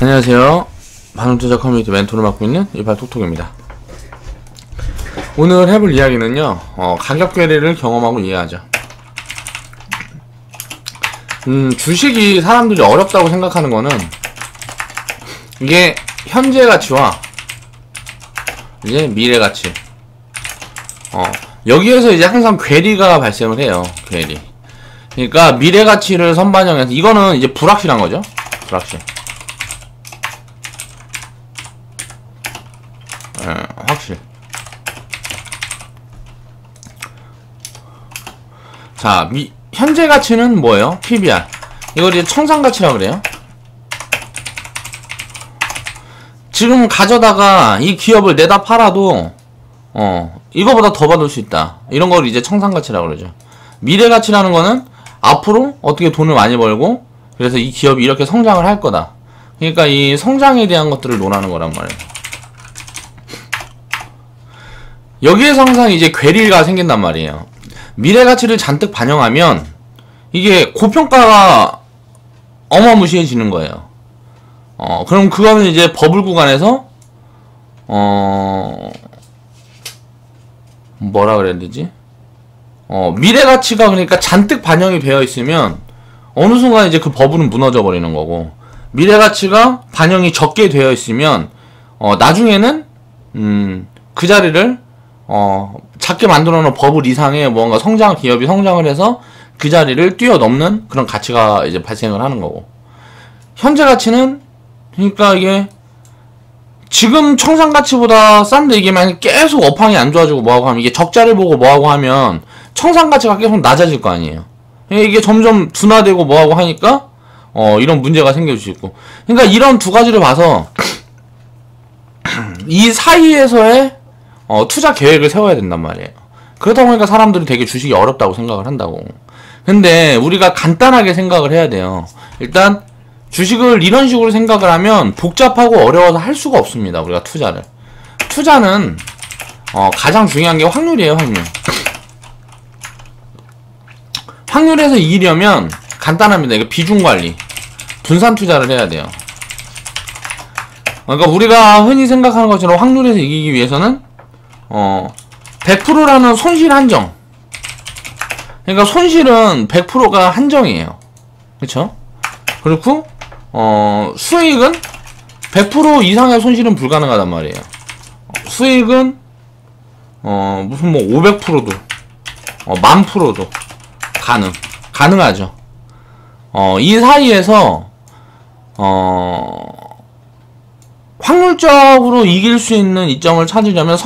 안녕하세요. 반응투자 커뮤니티 멘토를 맡고 있는 일발톡톡입니다. 오늘 해볼 이야기는요, 가격 괴리를 경험하고 이해하자. 주식이 사람들이 어렵다고 생각하는 거는 이게 현재 가치와 이제 미래 가치, 여기에서 이제 항상 괴리가 발생을 해요. 괴리. 그러니까 미래 가치를 선반영해서, 이거는 이제 불확실한 거죠. 불확실. 확실. 자, 현재 가치는 뭐예요? PBR. 이걸 이제 청산 가치라고 그래요. 지금 가져다가 이 기업을 내다 팔아도 이거보다 더 받을 수 있다. 이런 걸 이제 청산 가치라고 그러죠. 미래 가치라는 거는 앞으로 어떻게 돈을 많이 벌고, 그래서 이 기업이 이렇게 성장을 할 거다. 그러니까 이 성장에 대한 것들을 논하는 거란 말이에요. 여기에서 항상 이제 괴리가 생긴단 말이에요. 미래 가치를 잔뜩 반영하면 이게 고평가가 어마무시해지는 거예요. 그럼 그거는 이제 버블 구간에서 뭐라 그래야 되지? 미래 가치가 그러니까 잔뜩 반영이 되어 있으면 어느 순간 이제 그 버블은 무너져 버리는 거고, 미래 가치가 반영이 적게 되어 있으면 나중에는 그 자리를 작게 만들어 놓은 버블 이상의 뭔가 기업이 성장을 해서 그 자리를 뛰어넘는 그런 가치가 이제 발생을 하는 거고, 현재 가치는 그러니까 이게 지금 청산 가치보다 싼데 이게 만약 계속 업황이 안 좋아지고 뭐하고 하면, 이게 적자를 보고 뭐하고 하면 청산 가치가 계속 낮아질 거 아니에요. 이게 점점 둔화되고 뭐하고 하니까 이런 문제가 생길 수 있고, 그러니까 이런 두 가지를 봐서 이 사이에서의 투자 계획을 세워야 된단 말이에요. 그러다 보니까 사람들이 되게 주식이 어렵다고 생각을 한다고. 근데 우리가 간단하게 생각을 해야 돼요. 일단 주식을 이런 식으로 생각을 하면 복잡하고 어려워서 할 수가 없습니다. 우리가 투자를. 투자는 가장 중요한 게 확률이에요. 확률에서 이기려면 간단합니다. 이거 비중관리, 분산 투자를 해야 돼요. 그러니까 우리가 흔히 생각하는 것처럼 확률에서 이기기 위해서는 100%라는 손실 한정. 그러니까 손실은 100%가 한정이에요. 그쵸? 그렇고 수익은 100% 이상의 손실은 불가능하단 말이에요. 수익은 무슨 뭐 500%도 10,000%도 가능하죠. 이 사이에서 확률적으로 이길 수 있는 이점을 찾으려면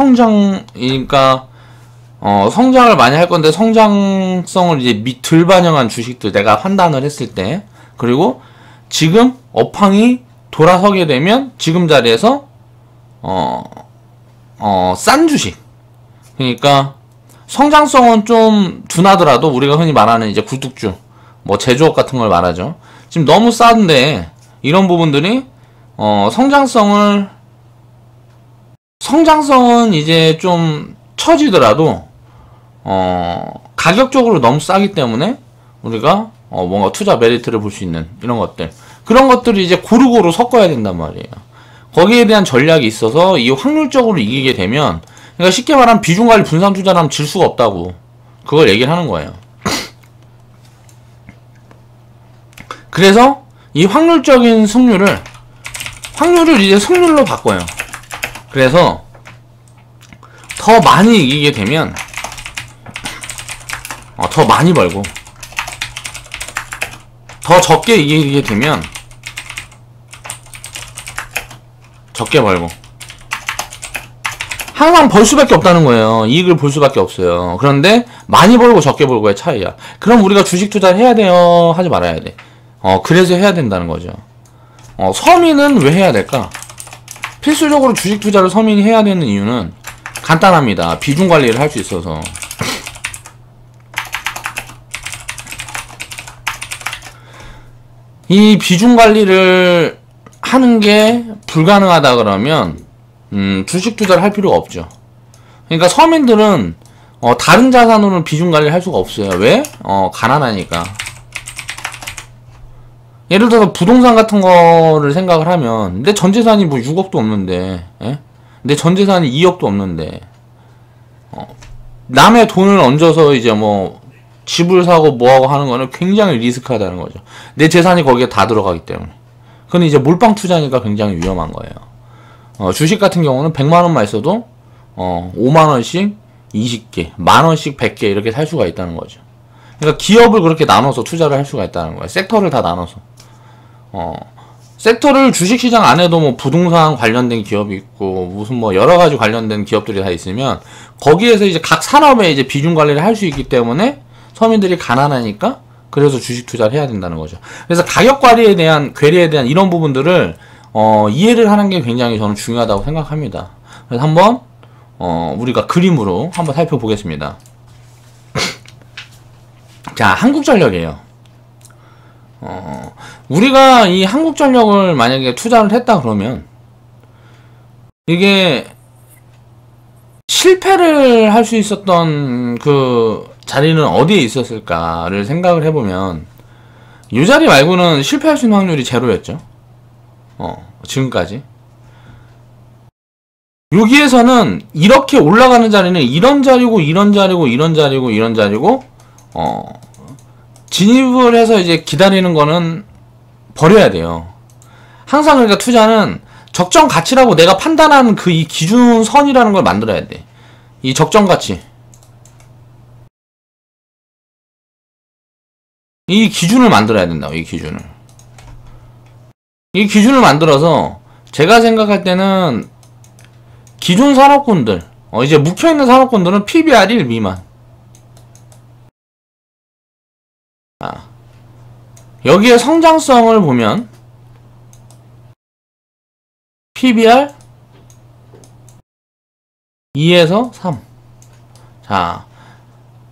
그러니까 성장을 많이 할 건데 성장성을 이제 덜 반영한 주식들 내가 판단을 했을 때, 그리고 지금 업황이 돌아서게 되면 지금 자리에서 싼 주식, 그러니까 성장성은 좀 둔하더라도 우리가 흔히 말하는 이제 굴뚝주, 뭐 제조업 같은 걸 말하죠. 지금 너무 싼데 이런 부분들이 성장성은 이제 좀 처지더라도 가격적으로 너무 싸기 때문에 우리가 뭔가 투자 메리트를 볼 수 있는 이런 것들, 그런 것들을 이제 고루고루 섞어야 된단 말이에요. 거기에 대한 전략이 있어서 이 확률적으로 이기게 되면, 그러니까 쉽게 말하면 비중관리 분산 투자를 하면 질 수가 없다고, 그걸 얘기를 하는 거예요. 그래서 이 확률적인 승률을 이제 승률로 바꿔요. 그래서 더 많이 이기게 되면 더 많이 벌고, 더 적게 이기게 되면 적게 벌고, 항상 벌 수밖에 없다는 거예요. 이익을 볼 수밖에 없어요. 그런데 많이 벌고 적게 벌고의 차이야. 그럼 우리가 주식 투자를 해야 돼요? 하지 말아야 돼? 그래서 해야 된다는 거죠. 서민은 왜 해야 될까? 필수적으로 주식 투자를 서민이 해야 되는 이유는 간단합니다. 비중 관리를 할 수 있어서. 이 비중 관리를 하는 게 불가능하다 그러면 주식 투자를 할 필요가 없죠. 그러니까 서민들은 다른 자산으로는 비중 관리를 할 수가 없어요. 왜? 가난하니까. 예를 들어서 부동산 같은 거를 생각을 하면 내 전재산이 뭐 6억도 없는데, 예? 내 전재산이 2억도 없는데, 남의 돈을 얹어서 이제 뭐 집을 사고 뭐하고 하는 거는 굉장히 리스크하다는 거죠. 내 재산이 거기에 다 들어가기 때문에. 그건 이제 몰빵 투자니까 굉장히 위험한 거예요. 주식 같은 경우는 100만원만 있어도 5만원씩 20개, 만원씩 100개 이렇게 살 수가 있다는 거죠. 그러니까 기업을 그렇게 나눠서 투자를 할 수가 있다는 거예요. 섹터를 다 나눠서. 섹터를 주식시장 안에도 뭐 부동산 관련된 기업이 있고 무슨 뭐 여러가지 관련된 기업들이 다 있으면 거기에서 이제 각 산업에 이제 비중 관리를 할 수 있기 때문에 서민들이 가난하니까 그래서 주식 투자를 해야 된다는 거죠. 그래서 가격 관리에 대한 괴리에 대한 이런 부분들을 이해를 하는 게 굉장히 저는 중요하다고 생각합니다. 그래서 한번 우리가 그림으로 한번 살펴보겠습니다. 자, 한국전력이에요. 우리가 이 한국전력을 만약에 투자를 했다 그러면 이게 실패를 할 수 있었던 그 자리는 어디에 있었을까를 생각을 해보면 이 자리 말고는 실패할 수 있는 확률이 제로였죠. 지금까지. 여기에서는 이렇게 올라가는 자리는 이런 자리고 이런 자리고 이런 자리고 이런 자리고 진입을 해서 이제 기다리는 거는 버려야 돼요. 항상 그러니까 투자는 적정 가치라고 내가 판단하는 그 이 기준선이라는 걸 만들어야 돼. 이 적정 가치. 이 기준을 만들어야 된다고, 이 기준을. 이 기준을 만들어서 제가 생각할 때는 기존 산업군들, 이제 묵혀있는 산업군들은 PBR 1 미만. 여기에 성장성을 보면 PBR 2에서 3. 자,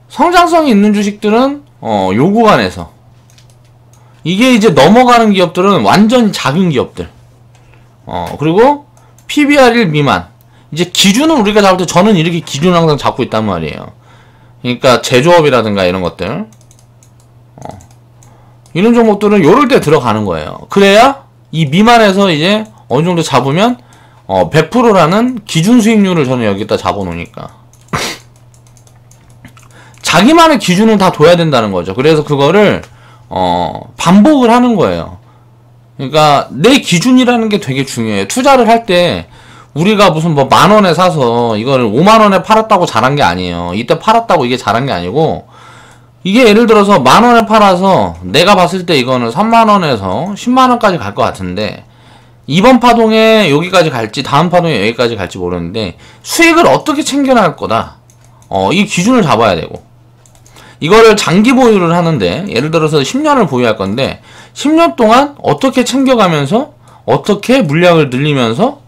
성장성이 있는 주식들은 요 구간에서 이게 이제 넘어가는 기업들은 완전히 작은 기업들. 그리고 PBR 1 미만. 이제 기준은 우리가 잡을 때 저는 이렇게 기준을 항상 잡고 있단 말이에요. 그러니까 제조업이라든가 이런 것들. 이런 종목들은 요럴 때 들어가는 거예요. 그래야 이 미만에서 이제 어느 정도 잡으면 100%라는 기준 수익률을 저는 여기다 잡아 놓으니까. 자기만의 기준을 다 둬야 된다는 거죠. 그래서 그거를 반복을 하는 거예요. 그러니까 내 기준이라는 게 되게 중요해요. 투자를 할 때 우리가 무슨 뭐 만원에 사서 이거를 5만원에 팔았다고 잘한 게 아니에요. 이때 팔았다고 이게 잘한 게 아니고, 이게 예를 들어서 만원에 팔아서 내가 봤을 때 이거는 3만원에서 10만원까지 갈 것 같은데 이번 파동에 여기까지 갈지 다음 파동에 여기까지 갈지 모르는데 수익을 어떻게 챙겨나갈 거다. 이 기준을 잡아야 되고, 이거를 장기 보유를 하는데 예를 들어서 10년을 보유할 건데 10년 동안 어떻게 챙겨가면서 어떻게 물량을 늘리면서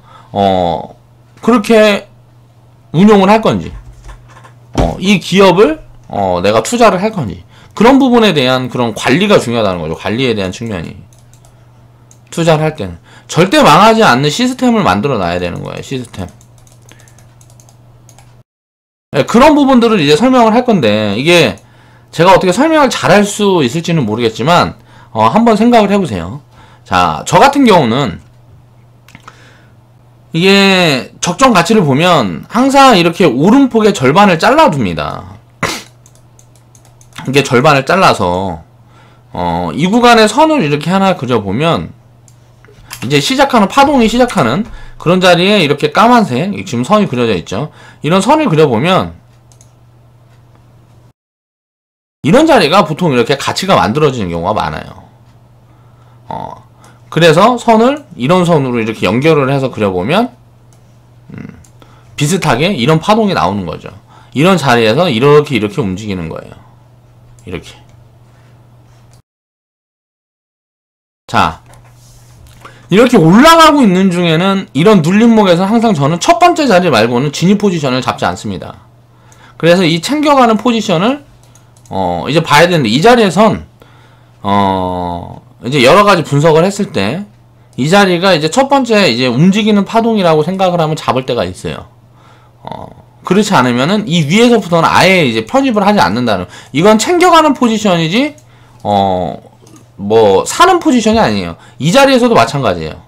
그렇게 운용을 할 건지, 이 기업을 내가 투자를 할 건지, 그런 부분에 대한 그런 관리가 중요하다는 거죠. 관리에 대한 측면이. 투자를 할 때는 절대 망하지 않는 시스템을 만들어 놔야 되는 거예요. 시스템. 네, 그런 부분들을 이제 설명을 할 건데, 이게 제가 어떻게 설명을 잘할 수 있을지는 모르겠지만 한번 생각을 해보세요. 자, 저 같은 경우는 이게 적정 가치를 보면 항상 이렇게 오름폭의 절반을 잘라둡니다. 이게 절반을 잘라서 이 구간에 선을 이렇게 하나 그려보면 이제 시작하는, 파동이 시작하는 그런 자리에 이렇게 까만색 지금 선이 그려져 있죠. 이런 선을 그려보면 이런 자리가 보통 이렇게 가치가 만들어지는 경우가 많아요. 그래서 선을 이런 선으로 이렇게 연결을 해서 그려보면 비슷하게 이런 파동이 나오는 거죠. 이런 자리에서 이렇게 움직이는 거예요. 이렇게. 자, 이렇게 올라가고 있는 중에는 이런 눌림목에서 항상 저는 첫 번째 자리 말고는 진입 포지션을 잡지 않습니다. 그래서 이 챙겨가는 포지션을 이제 봐야 되는데, 이 자리에선 이제 여러 가지 분석을 했을 때 이 자리가 이제 첫 번째 이제 움직이는 파동이라고 생각을 하면 잡을 때가 있어요. 그렇지 않으면은 이 위에서부터는 아예 이제 편입을 하지 않는다는, 이건 챙겨가는 포지션이지 뭐 사는 포지션이 아니에요. 이 자리에서도 마찬가지예요.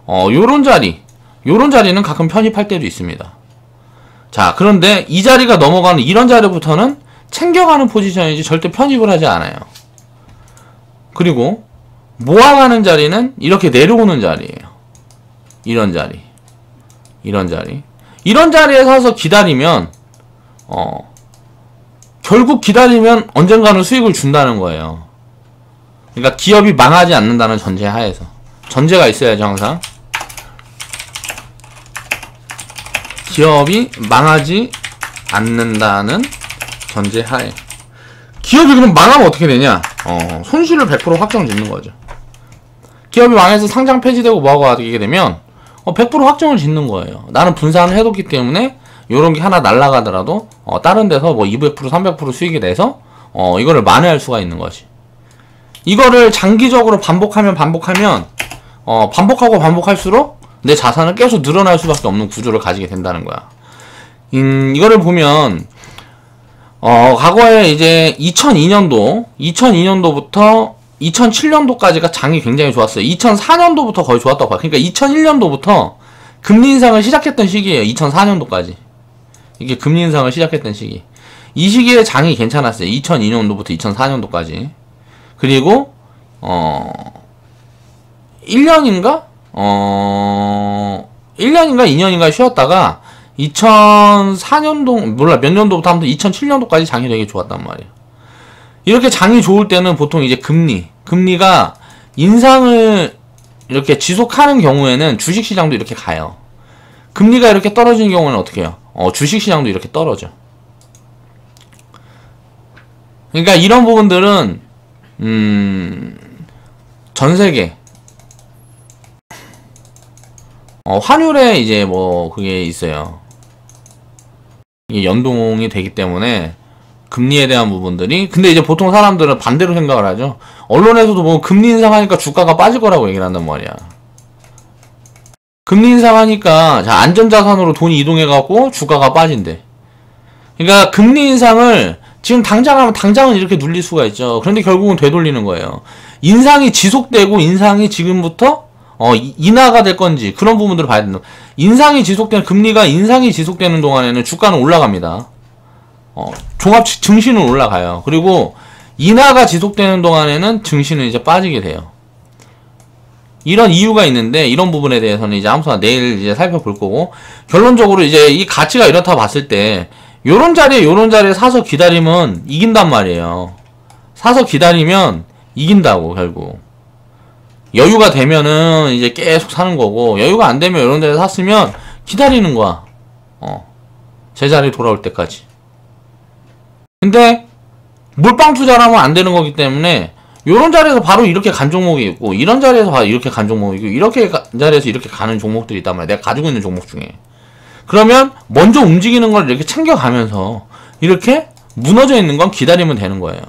요런 자리는 가끔 편입할 때도 있습니다. 자, 그런데 이 자리가 넘어가는 이런 자리부터는 챙겨가는 포지션이지 절대 편입을 하지 않아요. 그리고 모아가는 자리는 이렇게 내려오는 자리예요. 이런 자리에 사서 기다리면 결국 기다리면 언젠가는 수익을 준다는 거예요. 그러니까 기업이 망하지 않는다는 전제 하에서, 전제가 있어야죠. 항상 기업이 망하지 않는다는 전제 하에. 기업이 그럼 망하면 어떻게 되냐? 손실을 100% 확정 짓는 거죠. 기업이 망해서 상장 폐지되고 뭐하고 하게 되면 100% 확정을 짓는 거예요. 나는 분산을 해뒀기 때문에 요런 게 하나 날아가더라도 다른 데서 뭐 200% 300% 수익이 돼서 이거를 만회할 수가 있는 거지. 이거를 장기적으로 반복하면 반복하고 반복할수록 내 자산은 계속 늘어날 수밖에 없는 구조를 가지게 된다는 거야. 이거를 보면 과거에 이제 2002년도부터 2007년도까지가 장이 굉장히 좋았어요. 2004년도부터 거의 좋았다고 봐요. 그러니까 2001년도부터 금리 인상을 시작했던 시기예요. 2004년도까지. 이게 금리 인상을 시작했던 시기. 이 시기에 장이 괜찮았어요. 2002년도부터 2004년도까지. 그리고 1년인가 2년인가 쉬었다가 2004년도 몰라 몇 년도부터 아무튼 2007년도까지 장이 되게 좋았단 말이에요. 이렇게 장이 좋을 때는 보통 이제 금리가 인상을 이렇게 지속하는 경우에는 주식시장도 이렇게 가요. 금리가 이렇게 떨어지는 경우는 어떻게 해요? 주식시장도 이렇게 떨어져. 그러니까 이런 부분들은 전세계 환율에 이제 뭐 그게 있어요. 이게 연동이 되기 때문에 금리에 대한 부분들이, 근데 이제 보통 사람들은 반대로 생각을 하죠. 언론에서도 뭐 금리 인상하니까 주가가 빠질 거라고 얘기를 한단 말이야. 금리 인상하니까 자 안전자산으로 돈이 이동해갖고 주가가 빠진대. 그러니까 금리 인상을 지금 당장 하면 당장은 이렇게 눌릴 수가 있죠. 그런데 결국은 되돌리는 거예요. 인상이 지속되고 인상이 지금부터 인하가 될 건지 그런 부분들을 봐야 된다. 금리가 인상이 지속되는 동안에는 주가는 올라갑니다. 종합 증시는 올라가요. 그리고 인하가 지속되는 동안에는 증시는 이제 빠지게 돼요. 이런 이유가 있는데 이런 부분에 대해서는 이제 아무튼 내일 이제 살펴볼 거고, 결론적으로 이제 이 가치가 이렇다 봤을 때 요런 자리에 사서 기다리면 이긴단 말이에요. 사서 기다리면 이긴다고. 결국 여유가 되면은 이제 계속 사는 거고, 여유가 안 되면 이런 데서 샀으면 기다리는 거야. 제자리 돌아올 때까지. 근데 몰빵 투자를 하면 안 되는 거기 때문에 요런 자리에서 바로 이렇게 간 종목이 있고, 이런 자리에서 바로 이렇게 간 종목이 있고, 이렇게 자리에서 이렇게 가는 종목들이 있단 말이야. 내가 가지고 있는 종목 중에. 그러면 먼저 움직이는 걸 이렇게 챙겨가면서 이렇게 무너져 있는 건 기다리면 되는 거예요.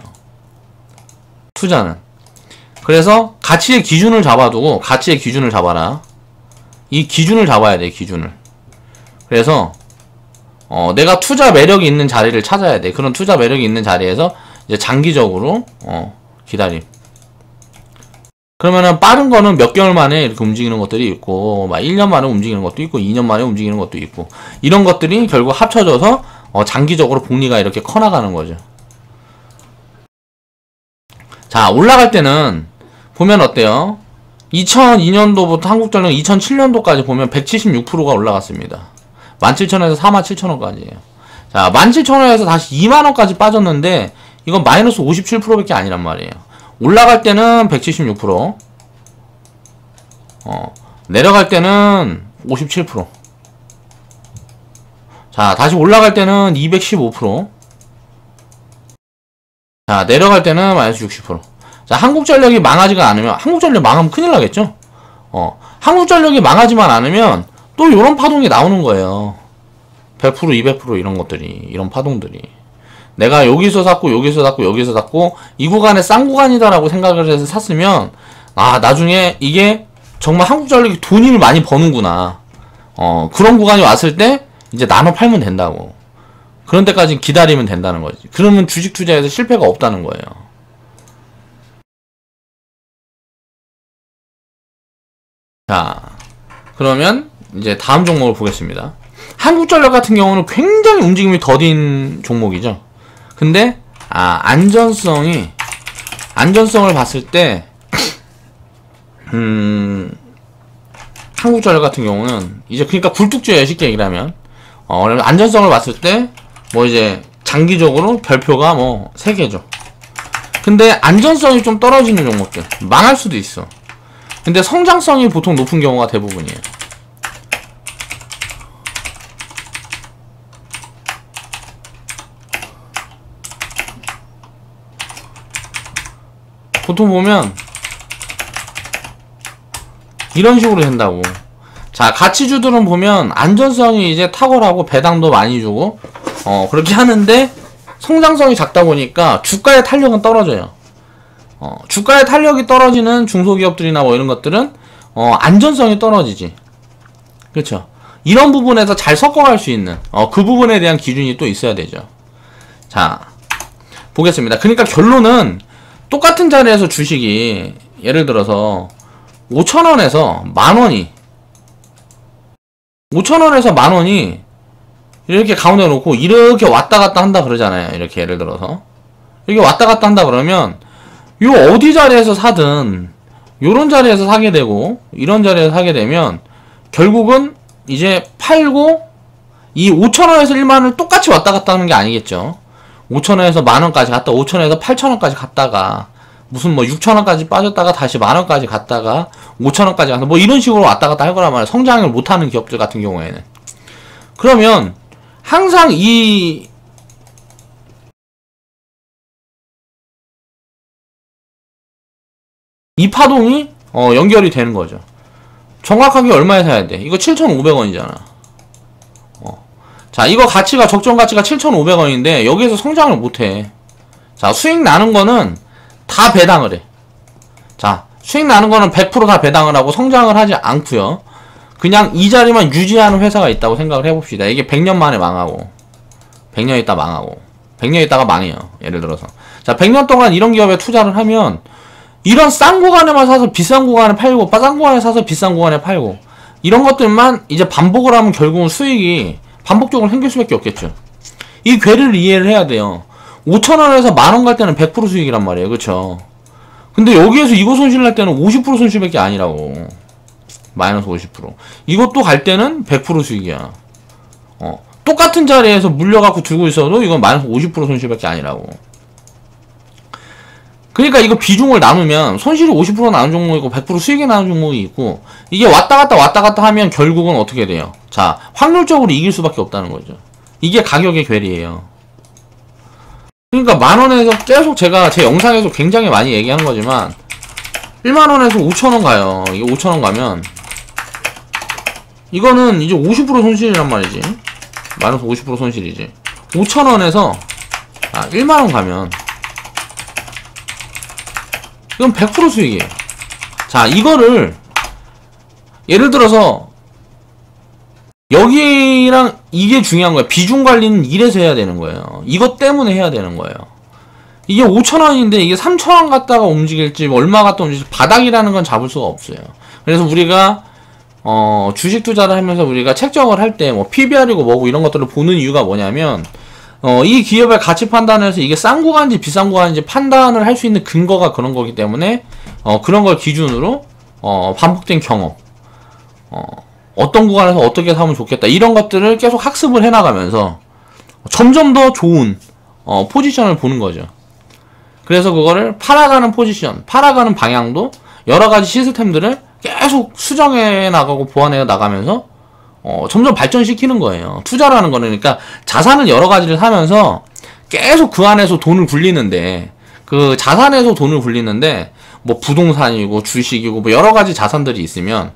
투자는. 그래서 가치의 기준을 잡아두고, 가치의 기준을 잡아라. 이 기준을 잡아야 돼, 기준을. 그래서 내가 투자 매력이 있는 자리를 찾아야 돼. 그런 투자 매력이 있는 자리에서 이제 장기적으로 기다림. 그러면은 빠른 거는 몇 개월 만에 이렇게 움직이는 것들이 있고, 막 1년 만에 움직이는 것도 있고, 2년 만에 움직이는 것도 있고, 이런 것들이 결국 합쳐져서 장기적으로 복리가 이렇게 커나가는 거죠. 자, 올라갈 때는 보면 어때요? 2002년도부터 한국전력 2007년도까지 보면 176%가 올라갔습니다. 17,000원에서 47,000원까지예요. 자, 17,000원에서 다시 2만원까지 빠졌는데 이건 마이너스 57%밖에 아니란 말이에요. 올라갈 때는 176%, 내려갈 때는 57%. 자, 다시 올라갈 때는 215%. 자, 내려갈 때는 마이너스 60%. 자, 한국전력이 망하지가 않으면, 한국전력 망하면 큰일 나겠죠? 한국전력이 망하지만 않으면 또 요런 파동이 나오는 거예요. 100%, 200% 이런 것들이, 이런 파동들이. 내가 여기서 샀고, 여기서 샀고, 여기서 샀고, 이 구간에 싼 구간이다라고 생각을 해서 샀으면, 아, 나중에 이게 정말 한국전력이 돈을 많이 버는구나. 그런 구간이 왔을 때, 이제 나눠 팔면 된다고. 그런 때까지 기다리면 된다는 거지. 그러면 주식 투자에서 실패가 없다는 거예요. 자, 그러면 이제 다음 종목을 보겠습니다. 한국전력 같은 경우는 굉장히 움직임이 더딘 종목이죠. 근데 안전성을 봤을 때 한국전력 같은 경우는 이제 그러니까 굴뚝주예요. 쉽게 얘기를 하면 안전성을 봤을 때 뭐 이제 장기적으로 별표가 뭐 3개죠. 근데 안전성이 좀 떨어지는 종목들 망할 수도 있어. 근데 성장성이 보통 높은 경우가 대부분이에요. 보통 보면 이런 식으로 된다고. 자, 가치주들은 보면 안전성이 이제 탁월하고 배당도 많이 주고 그렇게 하는데 성장성이 작다 보니까 주가의 탄력은 떨어져요. 주가의 탄력이 떨어지는 중소기업들이나 뭐 이런 것들은 안전성이 떨어지지. 그렇죠. 이런 부분에서 잘 섞어갈 수 있는 그 부분에 대한 기준이 또 있어야 되죠. 자, 보겠습니다. 그러니까 결론은 똑같은 자리에서 주식이 예를 들어서 5,000원에서 만원이 5,000원에서 만원이 이렇게 가운데 놓고 이렇게 왔다 갔다 한다 그러잖아요. 이렇게 예를 들어서 이렇게 왔다 갔다 한다 그러면 요 어디 자리에서 사든 요런 자리에서 사게 되고 이런 자리에서 사게 되면 결국은 이제 팔고 이 5,000원에서 1만원을 똑같이 왔다 갔다 하는 게 아니겠죠. 5,000원에서 만원까지 갔다 5,000원에서 8,000원까지 갔다가 무슨 뭐 6,000원까지 빠졌다가 다시 만원까지 갔다가 5,000원까지 가서 뭐 이런 식으로 왔다 갔다 할 거란 말이야. 성장을 못하는 기업들 같은 경우에는. 그러면 항상 이 파동이 연결이 되는 거죠. 정확하게 얼마에 사야 돼? 이거 7,500원이잖아. 자, 이거 가치가 적정 가치가 7,500원인데 여기에서 성장을 못해. 자, 수익 나는 거는 다 배당을 해. 자, 수익 나는 거는 100% 다 배당을 하고 성장을 하지 않고요. 그냥 이 자리만 유지하는 회사가 있다고 생각을 해봅시다. 이게 100년 만에 망하고 100년 있다 망하고 100년 있다가 망해요. 예를 들어서 자, 100년 동안 이런 기업에 투자를 하면 이런 싼 구간에만 사서 비싼 구간에 팔고 싼 구간에 사서 비싼 구간에 팔고 이런 것들만 이제 반복을 하면 결국은 수익이 반복적으로 생길 수밖에 없겠죠. 이 궤를 이해를 해야 돼요. 5,000원에서 만원 갈 때는 100% 수익이란 말이에요. 그쵸? 근데 여기에서 이거 손실 날 때는 50% 손실밖에 아니라고. 마이너스 50%. 이것도 갈 때는 100% 수익이야. 똑같은 자리에서 물려갖고 들고 있어도 이건 마이너스 50% 손실밖에 아니라고. 그러니까 이거 비중을 나누면 손실이 50% 나는 종목이 있고 100% 수익이 나는 종목이 있고 이게 왔다 갔다 하면 결국은 어떻게 돼요? 자, 확률적으로 이길 수밖에 없다는 거죠. 이게 가격의 괴리예요. 그러니까 만원에서 계속 제가 제 영상에서 굉장히 많이 얘기한 거지만 1만원에서 5,000원 가요. 이게 5,000원 가면 이거는 이제 50% 손실이란 말이지. 마이너스 50% 손실이지. 5,000원에서 1만원 가면 이건 100% 수익이에요. 자, 이거를 예를 들어서 여기랑 이게 중요한 거예요. 비중 관리는 이래서 해야 되는 거예요. 이것 때문에 해야 되는 거예요. 이게 5,000원인데 이게 3,000원 갔다가 움직일지 얼마 갔다 움직일지 바닥이라는 건 잡을 수가 없어요. 그래서 우리가 주식 투자를 하면서 우리가 책정을 할 때 뭐 PBR이고 뭐고 이런 것들을 보는 이유가 뭐냐면 이 기업의 가치 판단에서 이게 싼 구간인지 비싼 구간인지 판단을 할 수 있는 근거가 그런 거기 때문에 그런 걸 기준으로 반복된 경험 어떤 구간에서 어떻게 사면 좋겠다 이런 것들을 계속 학습을 해나가면서 점점 더 좋은 포지션을 보는 거죠. 그래서 그거를 팔아가는 포지션, 팔아가는 방향도 여러가지 시스템들을 계속 수정해 나가고 보완해 나가면서 점점 발전시키는 거예요. 투자라는 거는 그러니까 자산을 여러 가지를 사면서 계속 그 안에서 돈을 굴리는데 그 자산에서 돈을 굴리는데 뭐 부동산이고 주식이고 뭐 여러 가지 자산들이 있으면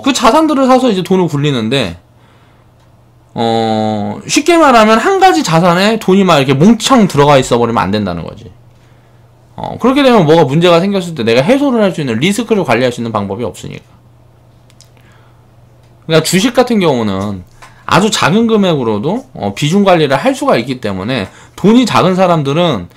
그 자산들을 사서 이제 돈을 굴리는데 쉽게 말하면 한 가지 자산에 돈이 막 이렇게 몽창 들어가 있어 버리면 안 된다는 거지. 그렇게 되면 뭐가 문제가 생겼을 때 내가 해소를 할 수 있는 리스크를 관리할 수 있는 방법이 없으니까. 그러니까 주식 같은 경우는 아주 작은 금액으로도 비중 관리를 할 수가 있기 때문에 돈이 작은 사람들은